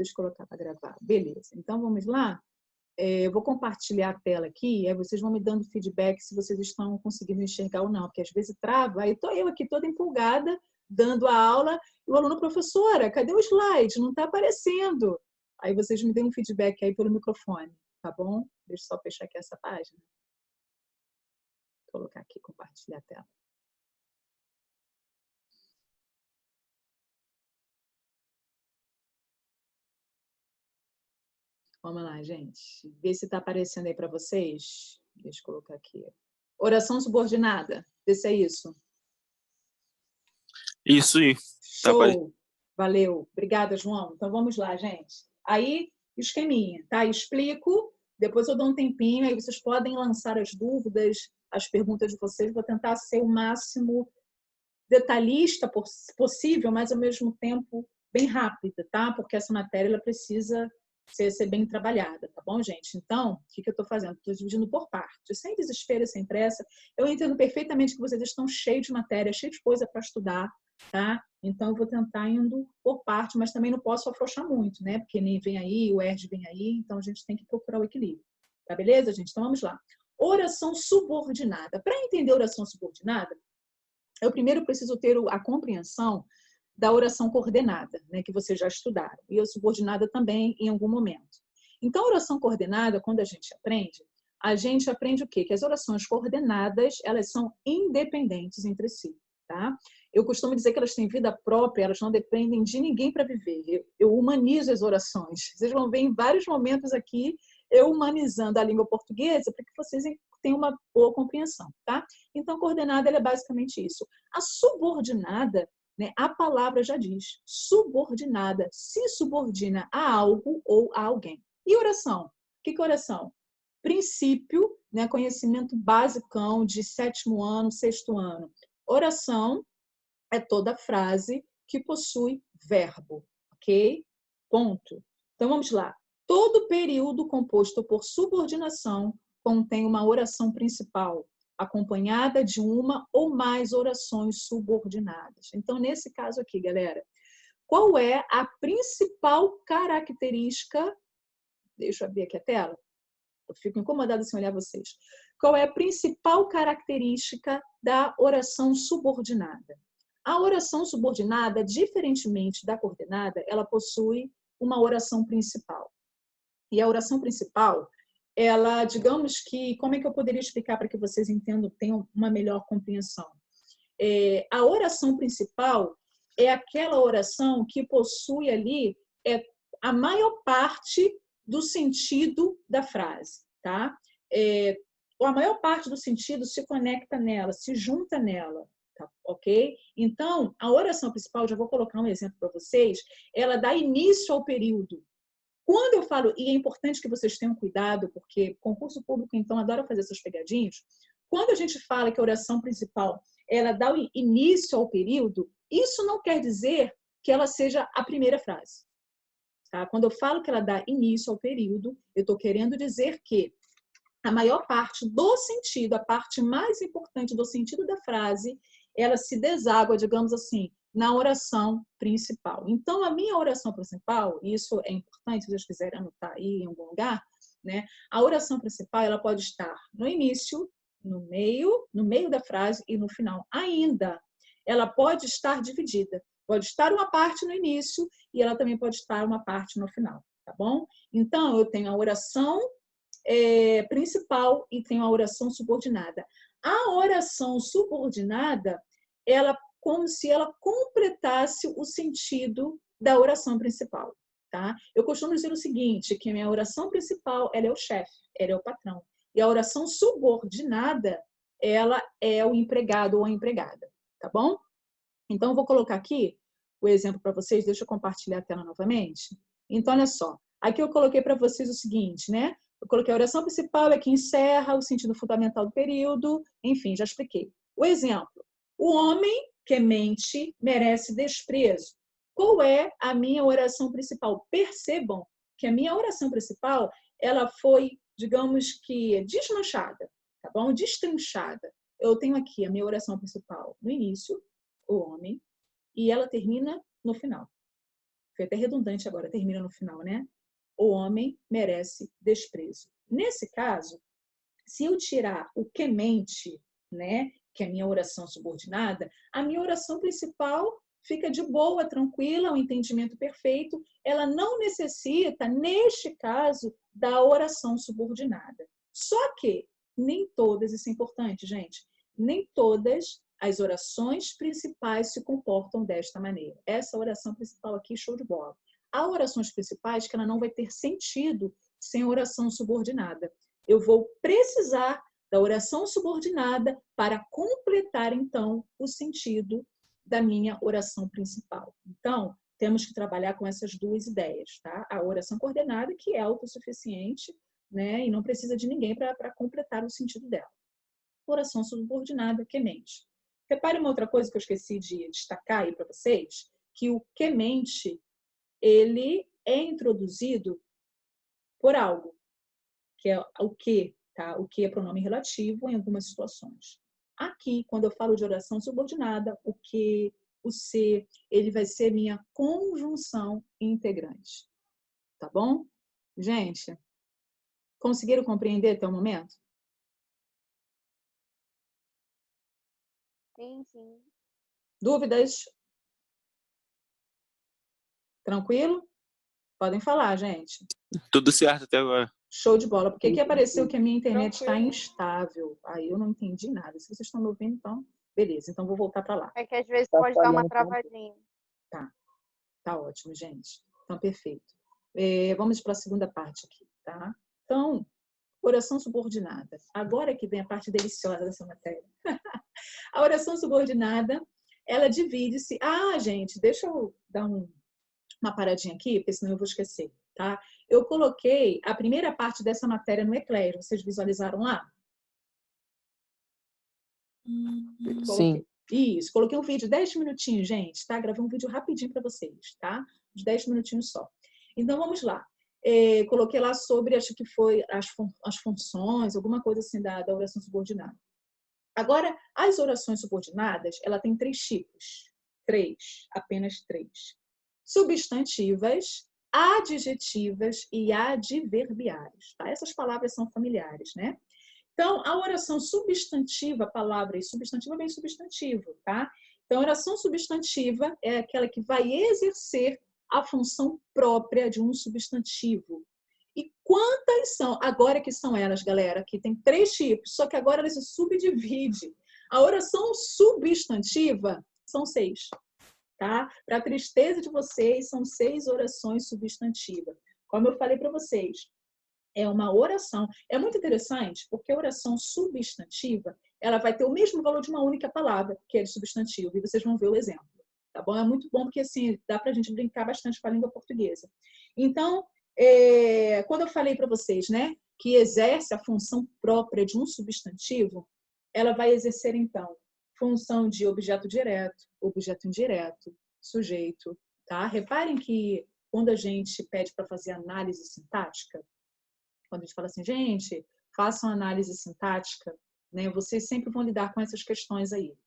Deixa eu colocar para gravar. Beleza. Então, vamos lá? Eu vou compartilhar a tela aqui, aí vocês vão me dando feedback se vocês estão conseguindo enxergar ou não, porque às vezes trava, aí estou eu aqui toda empolgada, dando a aula, e o aluno, professora, cadê o slide? Não está aparecendo. Aí vocês me dêem um feedback aí pelo microfone, tá bom? Deixa eu só fechar aqui essa página. Vou colocar aqui, compartilhar a tela. Vamos lá, gente. Vê se está aparecendo aí para vocês. Deixa eu colocar aqui. Oração subordinada. Vê se é isso. Isso aí. Show. Valeu. Obrigada, João. Então, vamos lá, gente. Aí, esqueminha, tá? Explico, depois eu dou um tempinho, aí vocês podem lançar as dúvidas, as perguntas de vocês. Vou tentar ser o máximo detalhista possível, mas, ao mesmo tempo, bem rápida, tá? Porque essa matéria, ela precisa ser bem trabalhada, tá bom, gente? Então, o que eu estou fazendo? Estou dividindo por partes, sem desespero, sem pressa. Eu entendo perfeitamente que vocês estão cheios de matéria, cheios de coisa para estudar, tá? Então, eu vou tentar indo por parte, mas também não posso afrouxar muito, né? Porque nem vem aí, o ERD vem aí, então a gente tem que procurar o equilíbrio. Tá beleza, gente? Então, vamos lá. Oração subordinada. Para entender oração subordinada, eu primeiro preciso ter a compreensão da oração coordenada, né, que vocês já estudaram, e a subordinada também em algum momento. Então, a oração coordenada, quando a gente aprende o quê? Que as orações coordenadas, elas são independentes entre si, tá? Eu costumo dizer que elas têm vida própria, elas não dependem de ninguém para viver. Eu humanizo as orações. Vocês vão ver em vários momentos aqui eu humanizando a língua portuguesa para que vocês tenham uma boa compreensão, tá? Então, coordenada, ela é basicamente isso. A subordinada, né, a palavra já diz, subordinada, se subordina a algo ou a alguém. E oração? O que é oração? Princípio, né, conhecimento basicão de 7º ano, 6º ano. Oração é toda frase que possui verbo, ok? Ponto. Então, vamos lá. Todo período composto por subordinação contém uma oração principal, acompanhada de uma ou mais orações subordinadas. Então, nesse caso aqui, galera, qual é a principal característica? Deixa eu abrir aqui a tela. Eu fico incomodada se olhar vocês. Qual é a principal característica da oração subordinada? A oração subordinada, diferentemente da coordenada, ela possui uma oração principal. E a oração principal, ela, digamos que, como é que eu poderia explicar para que vocês entendam, tenham uma melhor compreensão? A oração principal é aquela oração que possui ali a maior parte do sentido da frase, tá? A maior parte do sentido se conecta nela, se junta nela, tá? Ok? Então, a oração principal, já vou colocar um exemplo para vocês, ela dá início ao período. Quando eu falo, e é importante que vocês tenham cuidado, porque concurso público, então, adora fazer essas pegadinhas, quando a gente fala que a oração principal ela dá o início ao período, isso não quer dizer que ela seja a primeira frase. Tá? Quando eu falo que ela dá início ao período, eu estou querendo dizer que a maior parte do sentido, a parte mais importante do sentido da frase, ela se deságua, digamos assim, na oração principal. Então, a minha oração principal, e isso é importante, se vocês quiserem anotar aí em algum lugar, né? A oração principal, ela pode estar no início, no meio da frase e no final. Ainda, ela pode estar dividida. Pode estar uma parte no início e ela também pode estar uma parte no final, tá bom? Então, eu tenho a oração principal e tenho a oração subordinada. A oração subordinada, ela como se ela completasse o sentido da oração principal, tá? Eu costumo dizer o seguinte, que a minha oração principal, ela é o chefe, ela é o patrão. E a oração subordinada, ela é o empregado ou a empregada, tá bom? Então, eu vou colocar aqui o exemplo para vocês, deixa eu compartilhar a tela novamente. Então, olha só, aqui eu coloquei para vocês o seguinte, né? Eu coloquei a oração principal, é que encerra o sentido fundamental do período, enfim, já expliquei. O exemplo, o homem que mente merece desprezo. Qual é a minha oração principal? Percebam que a minha oração principal, ela foi, digamos que, desmanchada, tá bom? Destrinchada. Eu tenho aqui a minha oração principal no início, o homem, e ela termina no final. foi até redundante agora, termina no final, né? O homem merece desprezo. Nesse caso, se eu tirar o que mente, né, que é a minha oração subordinada, a minha oração principal fica de boa, tranquila, um entendimento perfeito. Ela não necessita, neste caso, da oração subordinada. Só que nem todas, isso é importante, gente, nem todas as orações principais se comportam desta maneira. Essa oração principal aqui, show de bola. Há orações principais que ela não vai ter sentido sem oração subordinada. Eu vou precisar da oração subordinada para completar, então, o sentido da minha oração principal. Então, temos que trabalhar com essas duas ideias, tá? A oração coordenada, que é autossuficiente, né? E não precisa de ninguém para completar o sentido dela. Oração subordinada, que mente. Repare uma outra coisa que eu esqueci de destacar aí para vocês, que o que mente, ele é introduzido por algo, que é o que, tá? O que é pronome relativo em algumas situações. Aqui, quando eu falo de oração subordinada, o que, o ser, ele vai ser minha conjunção integrante. Tá bom? Gente, conseguiram compreender até o momento? Sim, sim. Dúvidas? Tranquilo? Podem falar, gente. Tudo certo até agora. Show de bola. Porque aqui apareceu que a minha internet está Tranquilo. instável. Aí eu não entendi nada. Se vocês estão me ouvindo, então, beleza. Então vou voltar para lá. É que às vezes pode dar uma travadinha. Tá ótimo, gente. Então, perfeito. Vamos para a segunda parte aqui, tá? Então, oração subordinada. Agora que vem a parte deliciosa dessa matéria. A oração subordinada, ela divide-se... Ah, gente, deixa eu dar uma paradinha aqui, porque senão eu vou esquecer, tá? Eu coloquei a primeira parte dessa matéria no Eclério. Vocês visualizaram lá? Sim. Isso, coloquei um vídeo, 10 minutinhos, gente, tá? Gravei um vídeo rapidinho para vocês, tá? Uns 10 minutinhos só. Então, vamos lá. Coloquei lá sobre, acho que foi as funções, alguma coisa assim da oração subordinada. Agora, as orações subordinadas, ela tem 3 tipos. 3, apenas 3. Substantivas, adjetivas e adverbiais, tá? Essas palavras são familiares, né? Então, a oração substantiva, palavra e substantiva vem substantivo, tá? Então, a oração substantiva é aquela que vai exercer a função própria de um substantivo. E quantas são? Agora que são elas, galera, aqui tem 3 tipos, só que agora elas se subdividem. A oração substantiva são 6, tá? Para a tristeza de vocês, são 6 orações substantivas. Como eu falei para vocês, é uma oração. É muito interessante, porque a oração substantiva, ela vai ter o mesmo valor de uma única palavra, que é de substantivo, e vocês vão ver o exemplo, tá bom? É muito bom, porque assim, dá pra gente brincar bastante com a língua portuguesa. Então, quando eu falei para vocês, né, que exerce a função própria de um substantivo, ela vai exercer, então, função de objeto direto, objeto indireto, sujeito, tá? Reparem que quando a gente pede para fazer análise sintática, quando a gente fala assim, gente, façam análise sintática, né? Vocês sempre vão lidar com essas questões aí.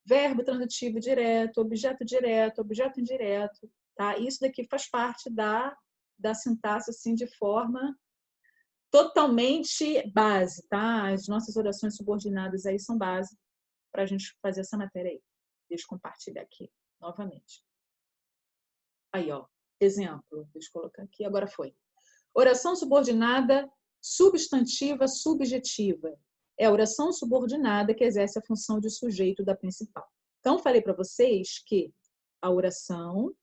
Verbo transitivo direto, objeto indireto, tá? Isso daqui faz parte da sintaxe, assim, de forma totalmente base, tá? As nossas orações subordinadas aí são base para a gente fazer essa matéria aí. Deixa eu compartilhar aqui novamente. Aí, ó, exemplo. Deixa eu colocar aqui, agora foi. Oração subordinada substantiva subjetiva. É a oração subordinada que exerce a função de sujeito da principal. Então, falei para vocês que a oração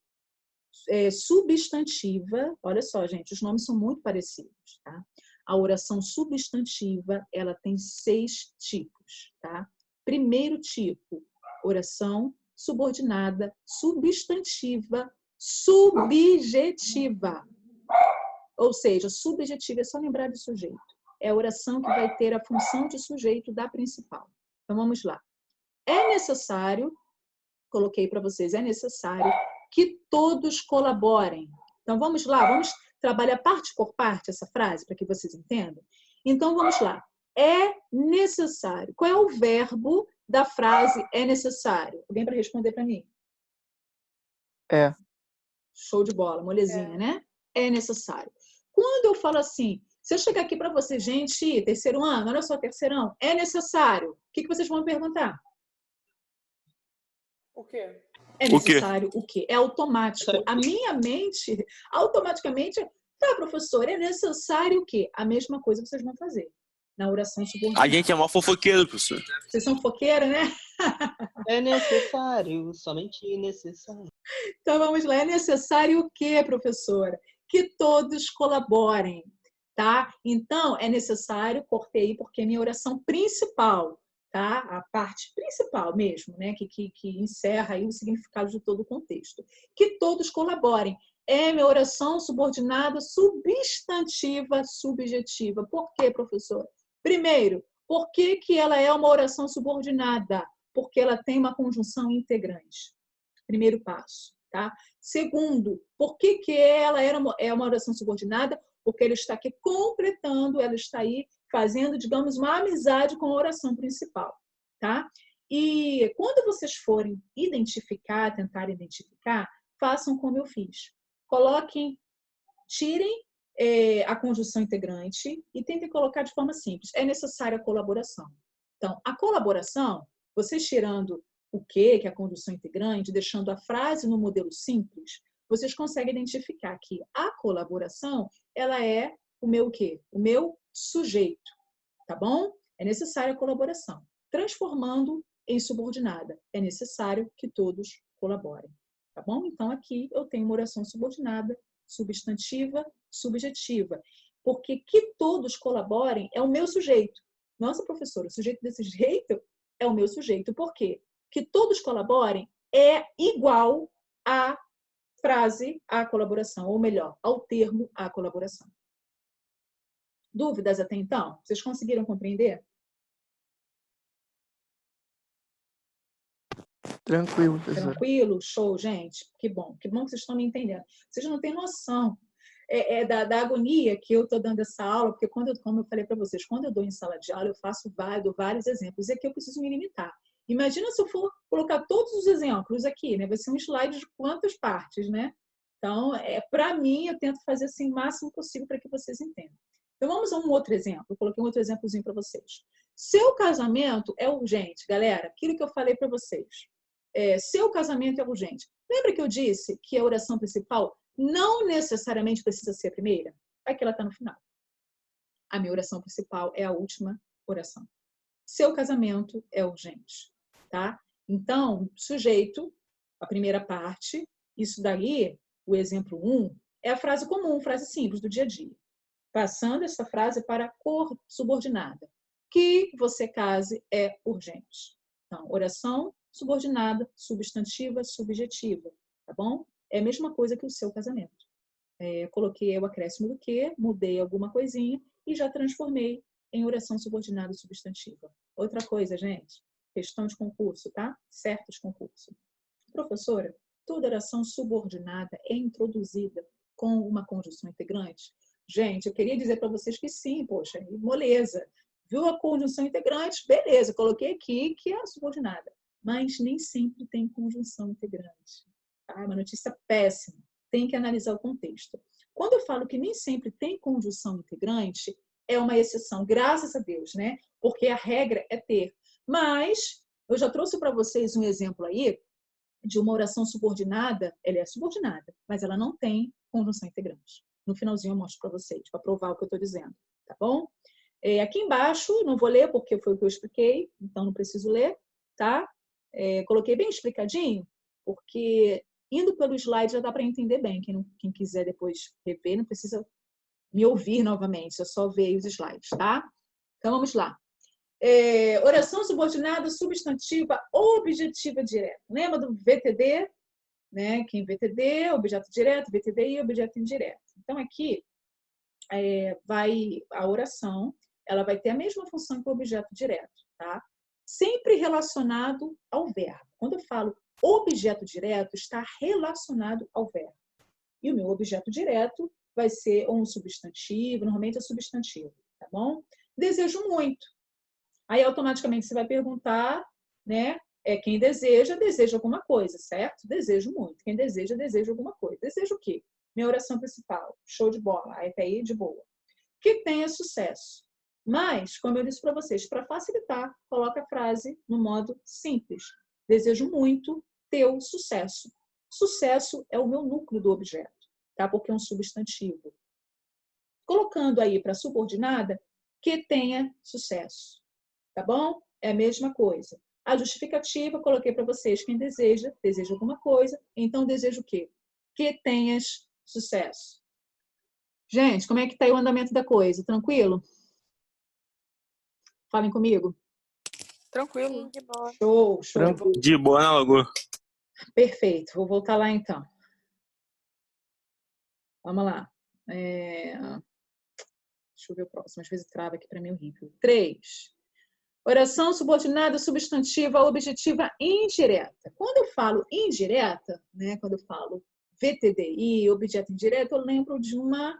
substantiva, olha só, gente, os nomes são muito parecidos, tá? A oração substantiva, ela tem 6 tipos, tá? Primeiro tipo, oração subordinada substantiva subjetiva. Ou seja, subjetiva é só lembrar de sujeito. É a oração que vai ter a função de sujeito da principal. Então, vamos lá. É necessário, coloquei para vocês, é necessário que todos colaborem. Então, vamos lá, vamos trabalhar parte por parte essa frase, para que vocês entendam. Então, vamos lá. É necessário. Qual é o verbo da frase é necessário? Alguém para responder para mim? É. Show de bola, molezinha, né? É necessário. Quando eu falo assim, se eu chegar aqui para você, gente, terceiro ano, olha só, terceirão, é necessário. O que vocês vão me perguntar? O quê? É necessário o quê? É automático. A minha mente, automaticamente, tá, professor, é necessário o quê? A mesma coisa que vocês vão fazer na oração subordinada. A gente é mó fofoqueiro, professor. Vocês são foqueira, né? É necessário, somente necessário. Então, vamos lá. É necessário o quê, professora? Que todos colaborem, tá? Então, é necessário, cortei aí, porque é minha oração principal, tá? A parte principal mesmo, né? Que encerra aí o significado de todo o contexto. Que todos colaborem. É minha oração subordinada, substantiva, subjetiva. Por quê, professora? Primeiro, por que ela é uma oração subordinada? Porque ela tem uma conjunção integrante. Primeiro passo, tá? Segundo, por que ela é uma oração subordinada? Porque ela está aqui completando, ela está aí fazendo, digamos, uma amizade com a oração principal, tá? E quando vocês forem identificar, tentar identificar, façam como eu fiz. Coloquem, tirem a conjunção integrante e tentem colocar de forma simples. É necessária a colaboração. Então, a colaboração, vocês tirando o que é a conjunção integrante, deixando a frase no modelo simples, vocês conseguem identificar que a colaboração, ela é o meu o quê? O meu sujeito, tá bom? É necessária a colaboração. Transformando em subordinada, é necessário que todos colaborem, tá bom? Então, aqui eu tenho uma oração subordinada, substantiva, subjetiva, porque que todos colaborem é o meu sujeito. Nossa, professora, o sujeito desse jeito é o meu sujeito. Por quê? Que todos colaborem é igual à frase à colaboração, ou melhor, ao termo à colaboração. Dúvidas até então? Vocês conseguiram compreender? Tranquilo, professor. Tranquilo? Show, gente. Que bom que vocês estão me entendendo. Vocês não têm noção da agonia que eu estou dando essa aula, porque como eu falei para vocês, quando eu dou em sala de aula, eu dou vários exemplos, e aqui eu preciso me limitar. Imagina se eu for colocar todos os exemplos aqui, né? Vai ser um slide de quantas partes, né? Então, para mim, eu tento fazer assim o máximo possível para que vocês entendam. Então, vamos a um outro exemplo. Eu coloquei um outro exemplozinho para vocês. Seu casamento é urgente, galera. Aquilo que eu falei para vocês. Seu casamento é urgente. Lembra que eu disse que a oração principal não necessariamente precisa ser a primeira? Aqui ela está no final. A minha oração principal é a última oração. Seu casamento é urgente, tá? Então, sujeito, a primeira parte, isso daí, o exemplo 1, é a frase comum, frase simples do dia a dia. Passando essa frase para a cor subordinada. Que você case é urgente. Então, oração subordinada, substantiva, subjetiva, tá bom? É a mesma coisa que o seu casamento. Coloquei o acréscimo do que, mudei alguma coisinha e já transformei em oração subordinada substantiva. Outra coisa, gente, questão de concurso, tá? Certos concursos. Professora, toda oração subordinada é introduzida com uma conjunção integrante? Gente, eu queria dizer para vocês que sim, poxa, moleza. Viu a conjunção integrante? Beleza, coloquei aqui que é a subordinada. Mas nem sempre tem conjunção integrante. Tá? Uma notícia péssima. Tem que analisar o contexto. Quando eu falo que nem sempre tem conjunção integrante, é uma exceção, graças a Deus, né? Porque a regra é ter. Mas eu já trouxe para vocês um exemplo aí de uma oração subordinada. Ela é subordinada, mas ela não tem conjunção integrante. No finalzinho eu mostro para vocês, para provar o que eu estou dizendo, tá bom? Aqui embaixo, não vou ler porque foi o que eu expliquei, então não preciso ler, tá? Coloquei bem explicadinho, porque indo pelo slide já dá para entender bem. Quem quiser depois rever, não precisa me ouvir novamente, é só ver os slides, tá? Então vamos lá. Oração subordinada, substantiva, objetiva direta. Lembra do VTD? Né? Quem VTD, objeto direto, VTDI, objeto indireto. Então aqui a oração, ela vai ter a mesma função que o objeto direto, tá? Sempre relacionado ao verbo. Quando eu falo objeto direto, está relacionado ao verbo. E o meu objeto direto vai ser um substantivo, normalmente é substantivo, tá bom? Desejo muito. Aí automaticamente você vai perguntar, né? é quem deseja, deseja alguma coisa, certo? Desejo muito. Quem deseja, deseja alguma coisa. Desejo o quê? Minha oração principal. Show de bola. Aí até aí de boa. Que tenha sucesso. Mas, como eu disse para vocês, para facilitar, coloca a frase no modo simples. Desejo muito teu sucesso. Sucesso é o meu núcleo do objeto, tá? Porque é um substantivo. Colocando aí para subordinada, que tenha sucesso. Tá bom? É a mesma coisa. A justificativa, coloquei para vocês quem deseja, deseja alguma coisa, então desejo o quê? Que tenhas sucesso. Gente, como é que tá aí o andamento da coisa? Tranquilo? Falem comigo. Tranquilo. Sim, de boa. Show, show. Tranquilo. De boa, né, Lagoa? Perfeito. Vou voltar lá então. Vamos lá. Deixa eu ver o próximo. Às vezes trava aqui para mim horrível. 3. Oração subordinada, substantiva, objetiva indireta. Quando eu falo indireta, né, quando eu falo VTDI, objeto indireto, eu lembro de uma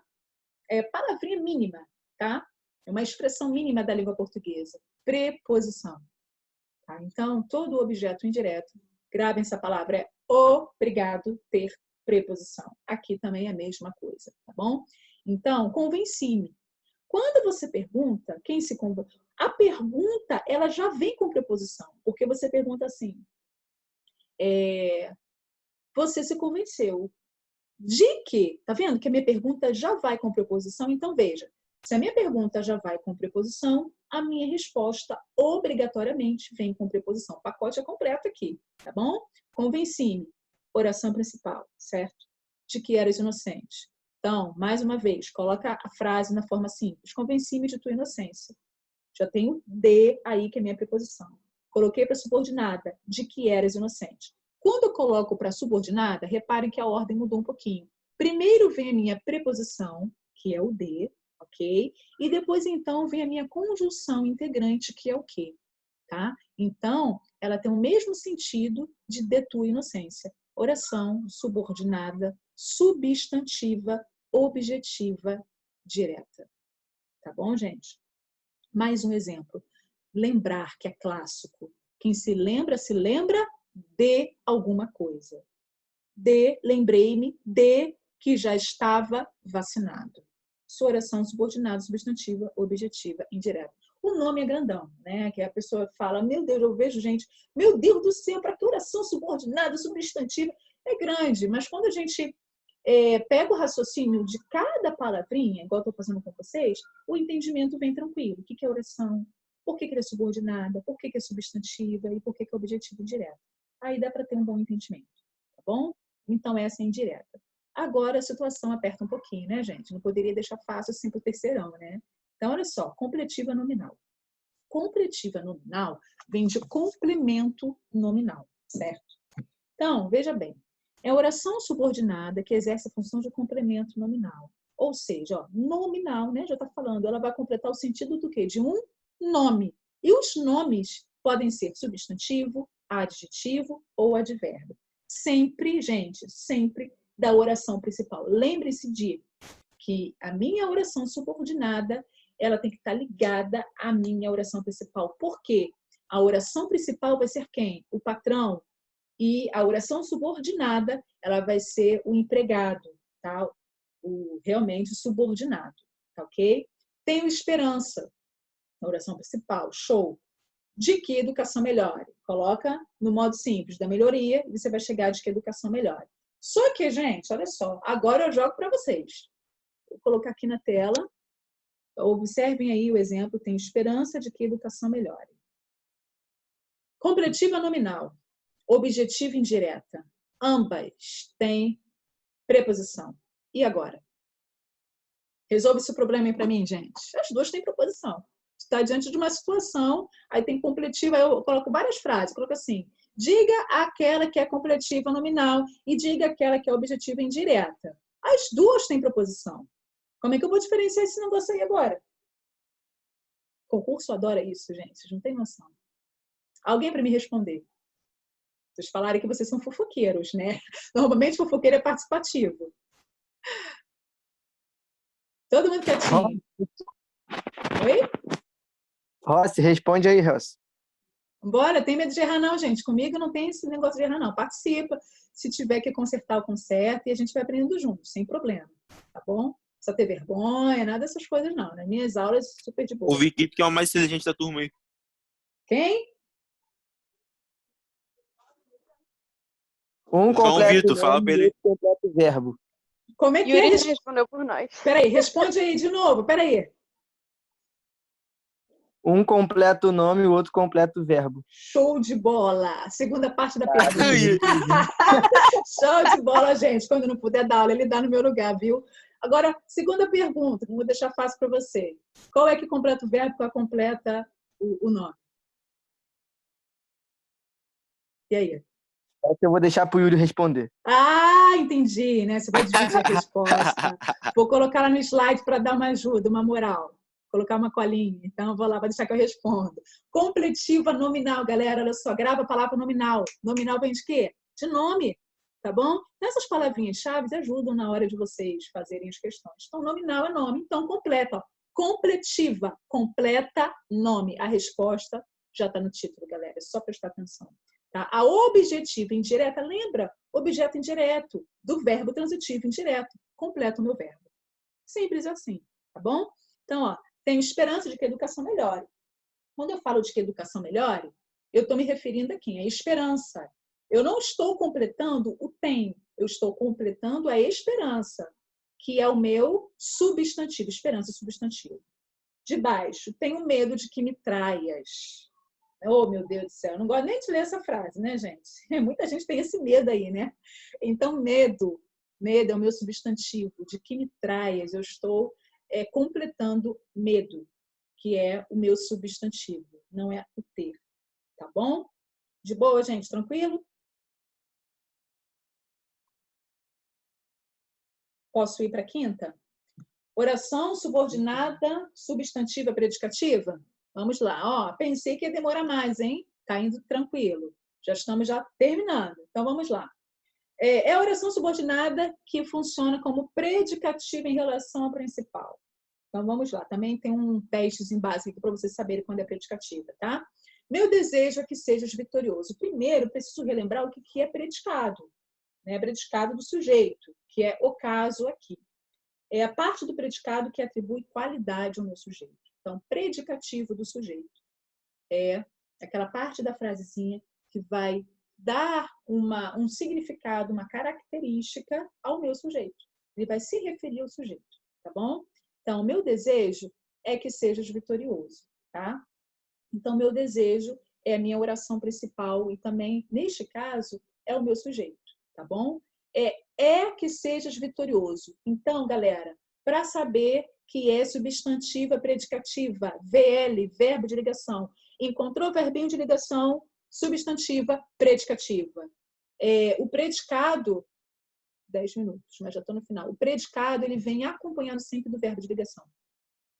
palavrinha mínima, tá? É uma expressão mínima da língua portuguesa. Preposição. Tá? Então, todo objeto indireto, gravem essa palavra, é obrigado ter preposição. Aqui também é a mesma coisa, tá bom? Então, convenci-me. Quando você pergunta, quem se convence? A pergunta, ela já vem com preposição, porque você pergunta assim, você se convenceu de que? Tá vendo que a minha pergunta já vai com preposição? Então, veja, se a minha pergunta já vai com preposição, a minha resposta obrigatoriamente vem com preposição. O pacote é completo aqui, tá bom? Convenci-me. Oração principal, certo? De que eras inocente. Então, mais uma vez, coloca a frase na forma simples. Convenci-me de tua inocência. Já tenho de aí, que é minha preposição. Coloquei para subordinada, de que eras inocente. Quando eu coloco para subordinada, reparem que a ordem mudou um pouquinho. Primeiro vem a minha preposição, que é o de, ok? E depois, então, vem a minha conjunção integrante, que é o que, tá? Então, ela tem o mesmo sentido de tua inocência. Oração subordinada, substantiva, objetiva, direta. Tá bom, gente? Mais um exemplo. Lembrar, que é clássico. Quem se lembra de alguma coisa. Lembrei-me de que já estava vacinado. Sua oração subordinada, substantiva, objetiva, indireta. O nome é grandão, né? Que a pessoa fala, meu Deus, eu vejo gente, meu Deus do céu, para que oração subordinada, substantiva? É grande, mas quando a gente pega o raciocínio de cada palavrinha, igual eu estou fazendo com vocês, o entendimento vem tranquilo. O que é oração? Por que ela é subordinada? Por que é substantiva? E por que é objetiva indireta? Aí dá para ter um bom entendimento, tá bom? Então, essa é indireta. Agora, a situação aperta um pouquinho, né, gente? Não poderia deixar fácil assim para o terceirão, né? Então, olha só, completiva nominal. Completiva nominal vem de complemento nominal, certo? Então, veja bem, é oração subordinada que exerce a função de complemento nominal. Ou seja, ó, nominal, né? Já está falando, ela vai completar o sentido do quê? De um nome. E os nomes podem ser substantivo, adjetivo ou advérbio. Sempre, gente, sempre da oração principal. Lembre-se de que a minha oração subordinada, ela tem que estar ligada à minha oração principal. Por quê? A oração principal vai ser quem? O patrão. E a oração subordinada, ela vai ser o empregado, tá? O realmente subordinado, tá ok? Tenho esperança. A oração principal, show. De que educação melhore? Coloca no modo simples da melhoria e você vai chegar de que educação melhore. Só que, gente, olha só, agora eu jogo para vocês. Vou colocar aqui na tela. Observem aí o exemplo. Tenho esperança de que educação melhore. Completiva nominal. Objetiva indireta. Ambas têm preposição. E agora? Resolve esse problema aí para mim, gente. As duas têm preposição. Está diante de uma situação, aí tem completiva, aí eu coloco várias frases, coloco assim, diga aquela que é completiva nominal e diga aquela que é objetiva indireta. As duas têm preposição. Como é que eu vou diferenciar esse negócio aí agora? O concurso adora isso, gente, vocês não têm noção. Alguém para me responder? Vocês falaram que vocês são fofoqueiros, né? Normalmente fofoqueiro é participativo. Todo mundo quietinho. Oi? Rossi, responde aí, Rossi. Bora, tem medo de errar não, gente. Comigo não tem esse negócio de errar não. Participa. Se tiver que consertar, o conserta e a gente vai aprendendo juntos, sem problema. Tá bom? Não precisa ter vergonha, nada dessas coisas não. Nas minhas aulas, super de boa. O Vicky, que é o mais inteligente da turma aí. Quem? Um João completo Vitor, fala pra nome e ele. outro completo verbo. Como é que Yuri é? já respondeu por nós. Peraí, responde aí de novo. Peraí. Um completo nome e o outro completo verbo. Show de bola. Segunda parte da Ah, pergunta. Show de bola, gente. Quando não puder dar aula, ele dá no meu lugar, viu? Agora, segunda pergunta, vou deixar fácil para você. Qual é que completa o verbo, qual completa o nome? E aí? Essa eu vou deixar pro Yuri responder. Ah, entendi, né? Você vai dividir a resposta. Vou colocar lá no slide para dar uma ajuda, uma moral. Colocar uma colinha. Então, eu vou lá, vai deixar que eu respondo. Completiva nominal, galera. Olha só, grava a palavra nominal. Nominal vem de quê? De nome, tá bom? Essas palavrinhas-chave ajudam na hora de vocês fazerem as questões. Então, nominal é nome. Então, completa. Ó. Completiva, completa nome. A resposta já está no título, galera. É só prestar atenção. Tá? A objetiva indireta, lembra? Objeto indireto, do verbo transitivo indireto. Completa o meu verbo. Simples assim, tá bom? Então, ó, tenho esperança de que a educação melhore. Quando eu falo de que a educação melhore, eu estou me referindo a quem? A esperança. Eu não estou completando o tem, eu estou completando a esperança, que é o meu substantivo, esperança substantivo. De baixo, tenho medo de que me traias. Oh, meu Deus do céu, eu não gosto nem de ler essa frase, né, gente? Muita gente tem esse medo aí, né? Então, medo é o meu substantivo, de que me traias, eu estou completando medo, que é o meu substantivo, não é o ter, tá bom? De boa, gente? Tranquilo? Posso ir para a quinta? Oração subordinada, substantiva, predicativa? Vamos lá. Ó, pensei que ia demorar mais, hein? Tá indo tranquilo. Já estamos terminando. Então, vamos lá. É a oração subordinada que funciona como predicativa em relação ao principal. Então, vamos lá. Também tem um testezinho básico para vocês saberem quando é predicativa, tá? Meu desejo é que sejas vitorioso. Primeiro, preciso relembrar o que é predicado. Né? Predicado do sujeito, que é o caso aqui. É a parte do predicado que atribui qualidade ao meu sujeito. Então, predicativo do sujeito é aquela parte da frasezinha que vai dar um significado, uma característica ao meu sujeito. Ele vai se referir ao sujeito, tá bom? Então, meu desejo é que sejas vitorioso, tá? Então, meu desejo é a minha oração principal e também, neste caso, é o meu sujeito, tá bom? É que sejas vitorioso. Então, galera, para saber que é substantiva predicativa, VL, verbo de ligação, encontrou verbinho de ligação, substantiva predicativa. O predicado, 10 minutos, mas já estou no final. O predicado, ele vem acompanhado sempre do verbo de ligação,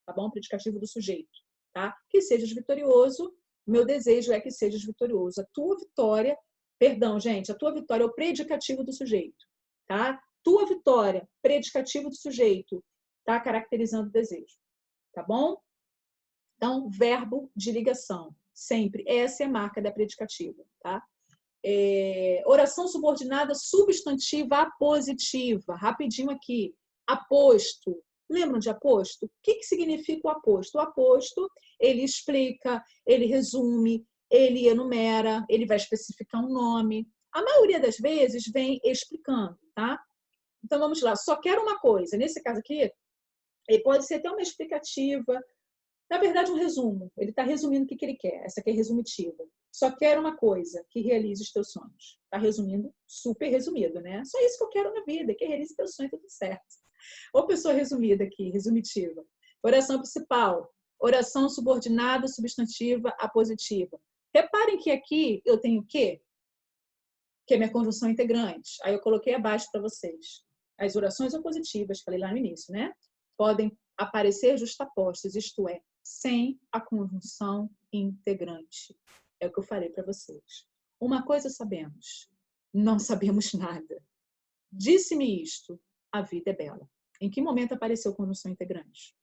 tá bom? Predicativo do sujeito, tá? Que sejas vitorioso. Meu desejo é que sejas vitorioso. A tua vitória, perdão, gente, a tua vitória é o predicativo do sujeito, tá? Tua vitória, predicativo do sujeito, tá? Caracterizando o desejo, tá bom? Então, verbo de ligação, sempre. Essa é a marca da predicativa, tá? Oração subordinada substantiva apositiva. Rapidinho aqui. Aposto. Lembram de aposto? O que significa o aposto? O aposto, ele explica, ele resume, ele enumera, ele vai especificar um nome. A maioria das vezes vem explicando, tá? Então, vamos lá. Só quero uma coisa. Nesse caso aqui, ele pode ser até uma explicativa, na verdade, um resumo. Ele está resumindo o que ele quer. Essa aqui é resumitiva. Só quero uma coisa, que realize os teus sonhos. Está resumindo, super resumido, né? Só isso que eu quero na vida, que realize teus sonhos, tudo certo. Ou pessoa resumida aqui, resumitiva. Oração principal. Oração subordinada, substantiva, apositiva. Reparem que aqui eu tenho o quê? Que é minha conjunção integrante. Aí eu coloquei abaixo para vocês. As orações opositivas, falei lá no início, né? Podem aparecer justapostas, isto é, sem a conjunção integrante. É o que eu falei para vocês. Uma coisa sabemos, não sabemos nada. Disse-me isto, a vida é bela. Em que momento apareceu conjunção integrante?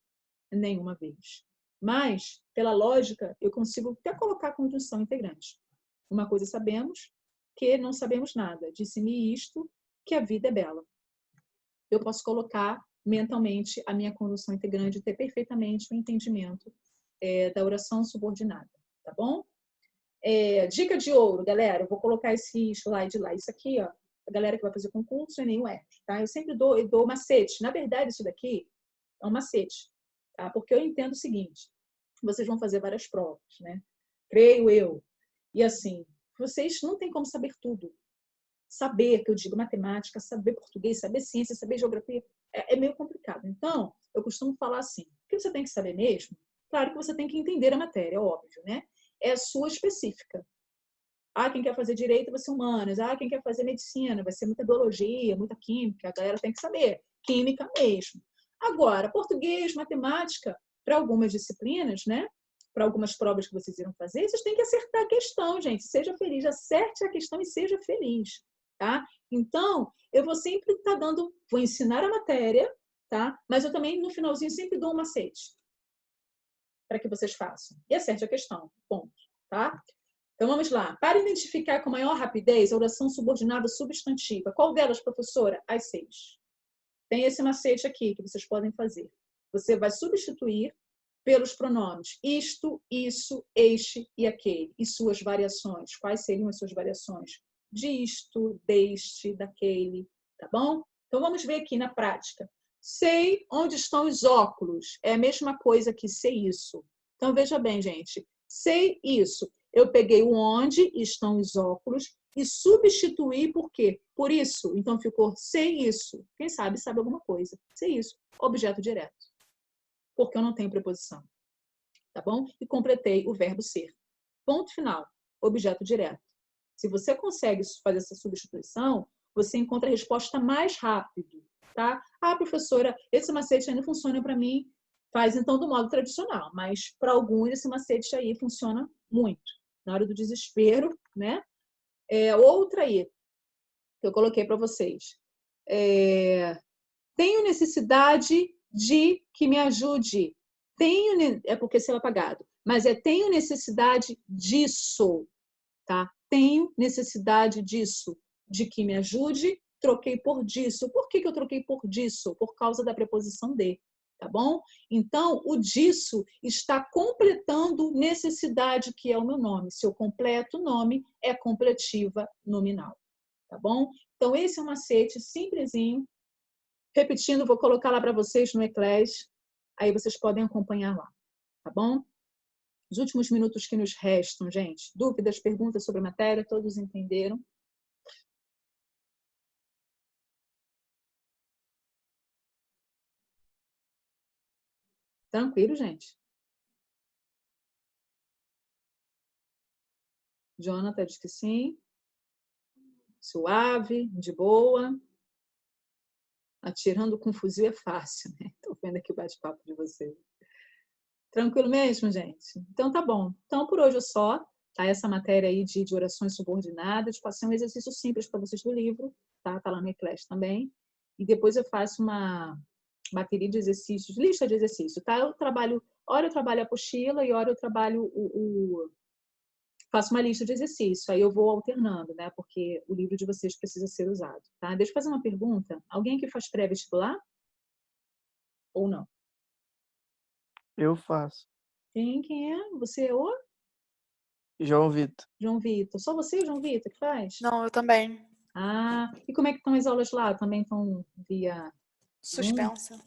Nenhuma vez. Mas, pela lógica, eu consigo até colocar a conjunção integrante. Uma coisa sabemos, que não sabemos nada. Disse-me isto, que a vida é bela. Eu posso colocar mentalmente a minha conjunção integrante e ter perfeitamente o entendimento da oração subordinada, tá bom? Dica de ouro, galera, eu vou colocar esse slide lá. Isso aqui, ó, a galera que vai fazer concurso, Enem, UERJ, tá? Eu sempre dou macete. Na verdade, isso daqui é um macete, tá? Porque eu entendo o seguinte, vocês vão fazer várias provas, né? Creio eu. E assim, vocês não têm como saber tudo. Saber, que eu digo matemática, saber português, saber ciência, saber geografia, é meio complicado. Então, eu costumo falar assim, o que você tem que saber mesmo? Claro que você tem que entender a matéria, óbvio, né? É a sua específica. Quem quer fazer direito vai ser humanas. Quem quer fazer medicina vai ser muita biologia, muita química. A galera tem que saber. Química mesmo. Agora, português, matemática, para algumas disciplinas, né? Para algumas provas que vocês irão fazer, vocês têm que acertar a questão, gente. Seja feliz, acerte a questão e seja feliz, tá? Então, eu vou sempre estar vou ensinar a matéria, tá? Mas eu também, no finalzinho, sempre dou um macete para que vocês façam. E acerte a questão, ponto, tá? Então, vamos lá. Para identificar com maior rapidez a oração subordinada substantiva. Qual delas, professora? As 6. Tem esse macete aqui que vocês podem fazer. Você vai substituir pelos pronomes isto, isso, este e aquele. E suas variações. Quais seriam as suas variações? Disto, deste, daquele. Tá bom? Então, vamos ver aqui na prática. Sei onde estão os óculos. É a mesma coisa que sei isso. Então, veja bem, gente. Sei isso. Eu peguei o onde estão os óculos e substituí por quê? Por isso. Então, ficou sei isso. Quem sabe alguma coisa. Sei isso. Objeto direto. Porque eu não tenho preposição. Tá bom? E completei o verbo ser. Ponto final. Objeto direto. Se você consegue fazer essa substituição, você encontra a resposta mais rápido. Tá? Professora, esse macete ainda funciona para mim. Faz, então, do modo tradicional. Mas, para alguns, esse macete aí funciona muito. Na hora do desespero, né? Outra aí, que eu coloquei para vocês. Tenho necessidade de que me ajude. É porque será apagado. Mas tenho necessidade disso. Tá? Tenho necessidade disso. De que me ajude, troquei por disso. Por que eu troquei por disso? Por causa da preposição de. Tá bom? Então, o disso está completando necessidade, que é o meu nome. Se eu completo o nome, é completiva nominal. Tá bom? Então, esse é um macete simplesinho. Repetindo, vou colocar lá para vocês no Eclair. Aí vocês podem acompanhar lá. Tá bom? Os últimos minutos que nos restam, gente. Dúvidas, perguntas sobre a matéria? Todos entenderam? Tranquilo, gente? Jonathan diz que sim. Suave, de boa. Atirando com fuzil é fácil, né? Estou vendo aqui o bate-papo de vocês. Tranquilo mesmo, gente? Então tá bom. Então por hoje é só. Tá? Essa matéria aí de orações subordinadas. Passei um exercício simples para vocês do livro. Tá lá no Eclair também. E depois eu faço uma bateria de exercícios, lista de exercícios. Tá? Hora eu trabalho a apostila e hora eu trabalho faço uma lista de exercícios, aí eu vou alternando, né? Porque o livro de vocês precisa ser usado, tá? Deixa eu fazer uma pergunta. Alguém que faz pré-vestibular? Ou não? Eu faço. Quem é? Você é o? João Vitor. João Vitor. Só você, João Vitor, que faz? Não, eu também. E como é que estão as aulas lá? Também estão via... Suspensa.